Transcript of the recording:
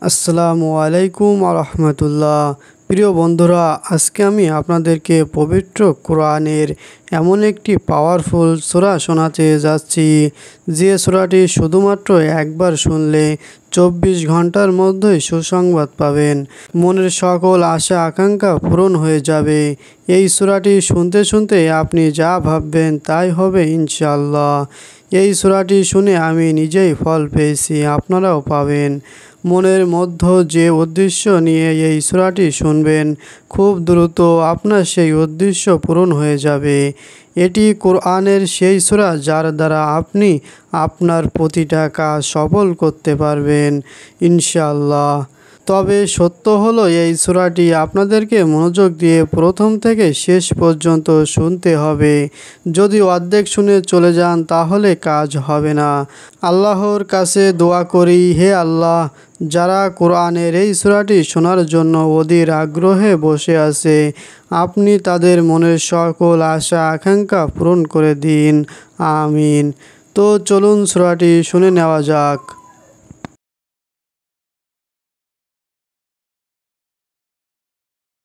আসসালামু আলাইকুম রহমতুল্লাহ। প্রিয় বন্ধুরা, আজকে আমি আপনাদেরকে পবিত্র কোরআনের এমন একটি পাওয়ারফুল সূরা শোনাতে যাচ্ছি, যে সূরাটি শুধুমাত্র একবার শুনলে 24 ঘন্টার মধ্যেই সুসংবাদ পাবেন। মনের সকল আশা আকাঙ্ক্ষা পূরণ হয়ে যাবে। এই সূরাটি শুনতে শুনতে আপনি যা ভাববেন তাই হবে ইনশাআল্লাহ। এই সূরাটি শুনে আমি নিজেই ফল পেয়েছি, আপনারাও পাবেন। মনের মধ্যে যে উদ্দেশ্য নিয়ে এই সূরাটি শুনবেন, খুব দ্রুত আপনার সেই উদ্দেশ্য পূরণ হয়ে যাবে। এটি কোরআনের সেই সূরা যার দ্বারা আপনি আপনার প্রতিটা কাজ সফল করতে পারবেন ইনশাআল্লাহ। তবে সত্য হলো, এই সূরাটি আপনাদেরকে মনোযোগ দিয়ে প্রথম থেকে শেষ পর্যন্ত শুনতে হবে। যদি অর্ধেক শুনে চলে যান তাহলে কাজ হবে না। আল্লাহর কাছে দোয়া করি, হে আল্লাহ, যারা কোরআনের এই সূরাটি শোনার জন্য অধীর আগ্রহে বসে আছে, আপনি তাদের মনের সকল আশা আকাঙ্ক্ষা পূরণ করে দিন, আমিন। তো চলুন সূরাটি শুনে নেওয়া যাক।